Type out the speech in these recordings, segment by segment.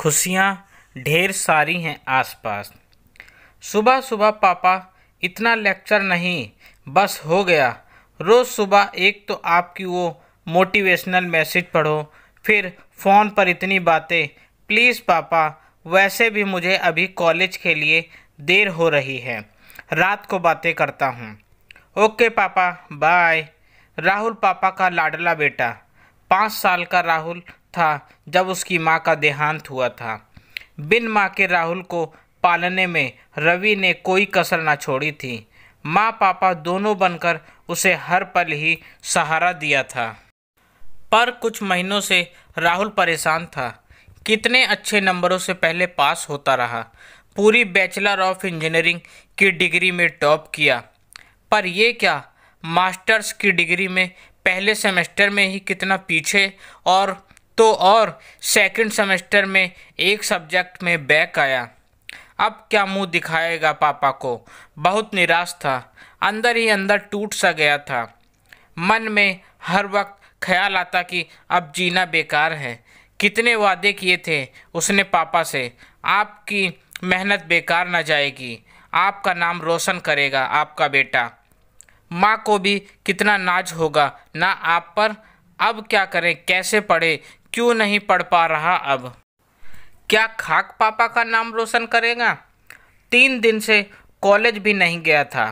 खुशियाँ ढेर सारी हैं आसपास। सुबह सुबह पापा इतना लेक्चर नहीं, बस हो गया। रोज़ सुबह एक तो आपकी वो मोटिवेशनल मैसेज पढ़ो, फिर फ़ोन पर इतनी बातें। प्लीज़ पापा, वैसे भी मुझे अभी कॉलेज के लिए देर हो रही है, रात को बातें करता हूँ। ओके पापा, बाय। राहुल पापा का लाडला बेटा। 5 साल का राहुल था जब उसकी माँ का देहांत हुआ था। बिन माँ के राहुल को पालने में रवि ने कोई कसर न छोड़ी थी। माँ पापा दोनों बनकर उसे हर पल ही सहारा दिया था। पर कुछ महीनों से राहुल परेशान था। कितने अच्छे नंबरों से पहले पास होता रहा, पूरी बैचलर ऑफ इंजीनियरिंग की डिग्री में टॉप किया। पर ये क्या, मास्टर्स की डिग्री में पहले सेमेस्टर में ही कितना पीछे, और सेकंड सेमेस्टर में एक सब्जेक्ट में बैक आया। अब क्या मुंह दिखाएगा पापा को। बहुत निराश था, अंदर ही अंदर टूट सा गया था। मन में हर वक्त ख्याल आता कि अब जीना बेकार है। कितने वादे किए थे उसने पापा से, आपकी मेहनत बेकार न जाएगी, आपका नाम रोशन करेगा आपका बेटा। माँ को भी कितना नाज होगा ना आप पर। अब क्या करें, कैसे पढ़े, क्यों नहीं पढ़ पा रहा अब। क्या खाक पापा का नाम रोशन करेगा। 3 दिन से कॉलेज भी नहीं गया था,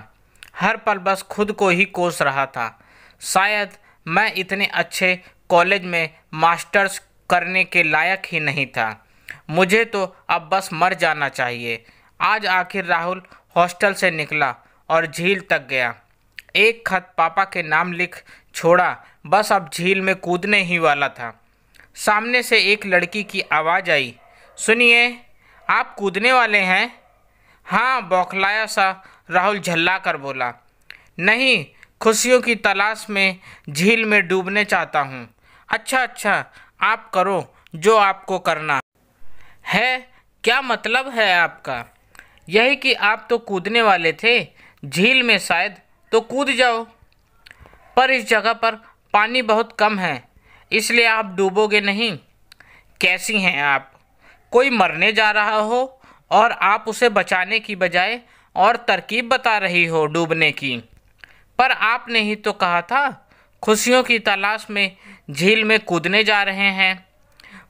हर पल बस खुद को ही कोस रहा था। शायद मैं इतने अच्छे कॉलेज में मास्टर्स करने के लायक ही नहीं था। मुझे तो अब बस मर जाना चाहिए। आज आखिर राहुल हॉस्टल से निकला और झील तक गया। एक खत पापा के नाम लिख छोड़ा, बस अब झील में कूदने ही वाला था। सामने से एक लड़की की आवाज़ आई, सुनिए, आप कूदने वाले हैं। हाँ, बौखलाया सा राहुल झल्ला कर बोला, नहीं, खुशियों की तलाश में झील में डूबने चाहता हूँ। अच्छा, आप करो जो आपको करना है। क्या मतलब है आपका। यही कि आप तो कूदने वाले थे झील में, शायद तो कूद जाओ। पर इस जगह पर पानी बहुत कम है, इसलिए आप डूबोगे नहीं। कैसी हैं आप, कोई मरने जा रहा हो और आप उसे बचाने की बजाय और तरकीब बता रही हो डूबने की। पर आपने ही तो कहा था खुशियों की तलाश में झील में कूदने जा रहे हैं।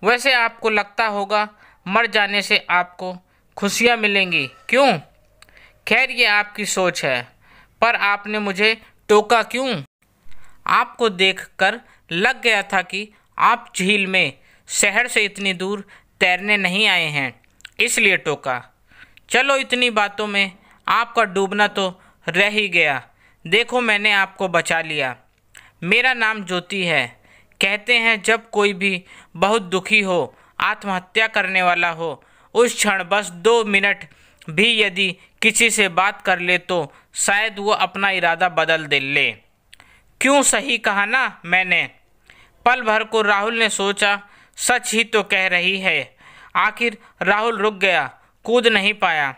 वैसे आपको लगता होगा मर जाने से आपको खुशियाँ मिलेंगी, क्यों। खैर, ये आपकी सोच है, पर आपने मुझे टोका क्यों। आपको देखकर लग गया था कि आप झील में शहर से इतनी दूर तैरने नहीं आए हैं, इसलिए टोका। चलो, इतनी बातों में आपका डूबना तो रह ही गया। देखो, मैंने आपको बचा लिया। मेरा नाम ज्योति है। कहते हैं जब कोई भी बहुत दुखी हो, आत्महत्या करने वाला हो, उस क्षण बस 2 मिनट भी यदि किसी से बात कर ले तो शायद वो अपना इरादा बदल दे ले। क्यों, सही कहा ना मैंने। पल भर को राहुल ने सोचा, सच ही तो कह रही है। आखिर राहुल रुक गया, कूद नहीं पाया।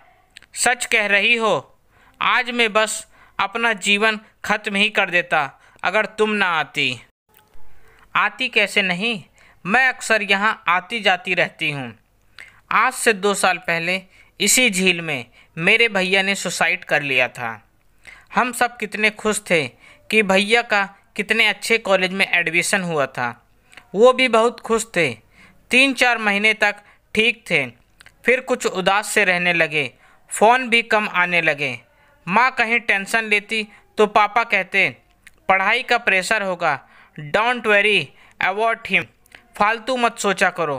सच कह रही हो। आज मैं बस अपना जीवन खत्म ही कर देता अगर तुम ना आती। आती कैसे नहीं, मैं अक्सर यहाँ आती जाती रहती हूँ। आज से 2 साल पहले इसी झील में मेरे भैया ने सुसाइड कर लिया था। हम सब कितने खुश थे कि भैया का कितने अच्छे कॉलेज में एडमिशन हुआ था। वो भी बहुत खुश थे। 3-4 महीने तक ठीक थे, फिर कुछ उदास से रहने लगे, फ़ोन भी कम आने लगे। माँ कहीं टेंशन लेती तो पापा कहते, पढ़ाई का प्रेशर होगा, डोंट वरी अबाउट हिम, फालतू मत सोचा करो।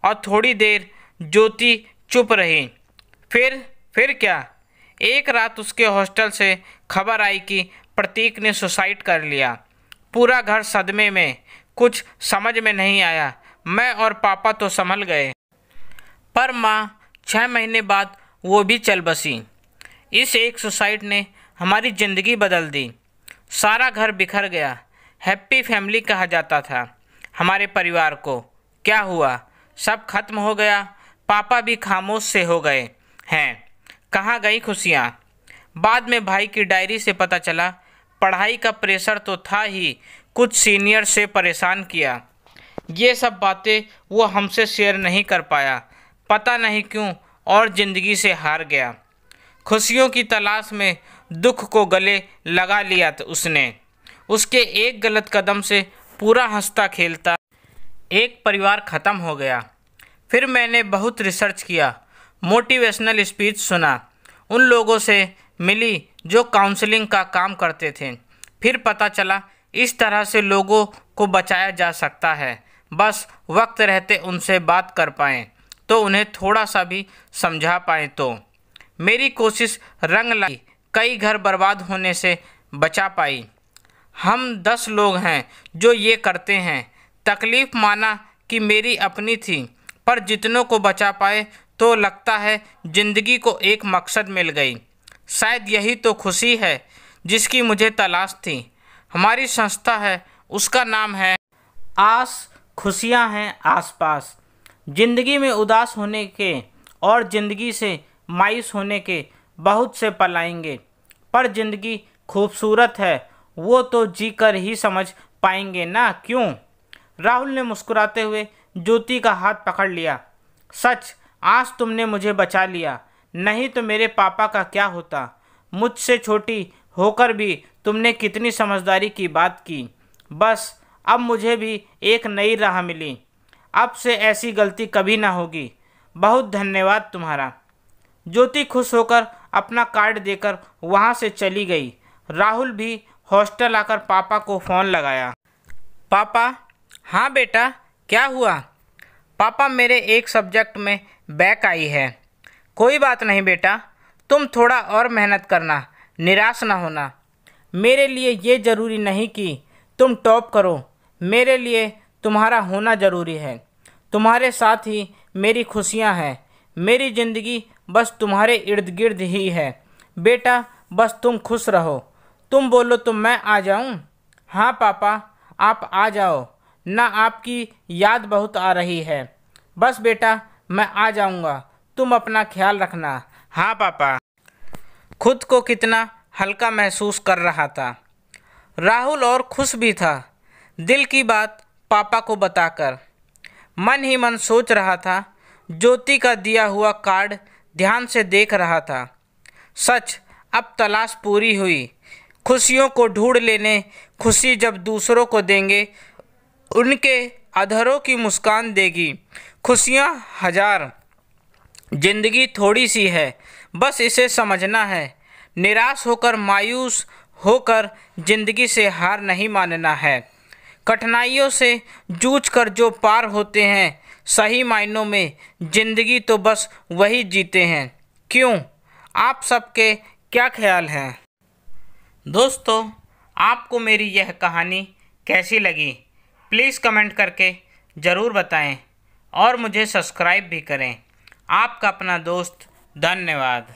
और थोड़ी देर ज्योति चुप रही। फिर क्या, एक रात उसके हॉस्टल से खबर आई कि प्रतीक ने सुसाइड कर लिया। पूरा घर सदमे में, कुछ समझ में नहीं आया। मैं और पापा तो संभल गए, पर माँ 6 महीने बाद वो भी चल बसी। इस एक सुसाइड ने हमारी ज़िंदगी बदल दी। सारा घर बिखर गया। हैप्पी फैमिली कहा जाता था हमारे परिवार को। क्या हुआ, सब खत्म हो गया। पापा भी खामोश से हो गए हैं। कहाँ गई खुशियाँ। बाद में भाई की डायरी से पता चला, पढ़ाई का प्रेशर तो था ही, कुछ सीनियर से परेशान किया। ये सब बातें वो हमसे शेयर नहीं कर पाया, पता नहीं क्यों और ज़िंदगी से हार गया। खुशियों की तलाश में दुख को गले लगा लिया था उसने। उसके एक गलत कदम से पूरा हंसता खेलता एक परिवार ख़त्म हो गया। फिर मैंने बहुत रिसर्च किया, मोटिवेशनल स्पीच सुना, उन लोगों से मिली जो काउंसलिंग का काम करते थे। फिर पता चला इस तरह से लोगों को बचाया जा सकता है, बस वक्त रहते उनसे बात कर पाएँ तो उन्हें थोड़ा सा भी समझा पाएँ तो। मेरी कोशिश रंग लाई, कई घर बर्बाद होने से बचा पाई। हम 10 लोग हैं जो ये करते हैं। तकलीफ़ माना कि मेरी अपनी थी, पर जितनों को बचा पाए तो लगता है ज़िंदगी को एक मकसद मिल गई। शायद यही तो खुशी है जिसकी मुझे तलाश थी। हमारी संस्था है, उसका नाम है आस, खुशियाँ हैं आसपास। ज़िंदगी में उदास होने के और ज़िंदगी से मायूस होने के बहुत से पल आएंगे, पर ज़िंदगी खूबसूरत है वो तो जी कर ही समझ पाएंगे ना, क्यों? राहुल ने मुस्कुराते हुए ज्योति का हाथ पकड़ लिया। सच, आज तुमने मुझे बचा लिया, नहीं तो मेरे पापा का क्या होता। मुझसे छोटी होकर भी तुमने कितनी समझदारी की बात की। बस अब मुझे भी एक नई राह मिली। अब से ऐसी गलती कभी ना होगी। बहुत धन्यवाद तुम्हारा। ज्योति खुश होकर अपना कार्ड देकर वहाँ से चली गई। राहुल भी हॉस्टल आकर पापा को फ़ोन लगाया। पापा। हाँ बेटा, क्या हुआ? पापा, मेरे एक सब्जेक्ट में बैक आई है। कोई बात नहीं बेटा, तुम थोड़ा और मेहनत करना, निराश ना होना। मेरे लिए ये ज़रूरी नहीं कि तुम टॉप करो, मेरे लिए तुम्हारा होना ज़रूरी है। तुम्हारे साथ ही मेरी खुशियाँ हैं। मेरी ज़िंदगी बस तुम्हारे इर्द गिर्द ही है। बेटा, बस तुम खुश रहो। तुम बोलो तो मैं आ जाऊं? हाँ पापा, आप आ जाओ ना, आपकी याद बहुत आ रही है। बस बेटा, मैं आ जाऊंगा, तुम अपना ख्याल रखना। हाँ पापा। खुद को कितना हल्का महसूस कर रहा था राहुल, और खुश भी था दिल की बात पापा को बताकर। मन ही मन सोच रहा था, ज्योति का दिया हुआ कार्ड ध्यान से देख रहा था। सच, अब तलाश पूरी हुई। खुशियों को ढूंढ लेने, खुशी जब दूसरों को देंगे, उनके अधरों की मुस्कान देगी। खुशियाँ हजार, जिंदगी थोड़ी सी है, बस इसे समझना है। निराश होकर, मायूस होकर जिंदगी से हार नहीं मानना है। कठिनाइयों से जूझकर जो पार होते हैं, सही मायनों में जिंदगी तो बस वही जीते हैं। क्यों? आप सबके क्या ख्याल हैं? दोस्तों, आपको मेरी यह कहानी कैसी लगी? प्लीज़ कमेंट करके ज़रूर बताएं और मुझे सब्सक्राइब भी करें। आपका अपना दोस्त, धन्यवाद।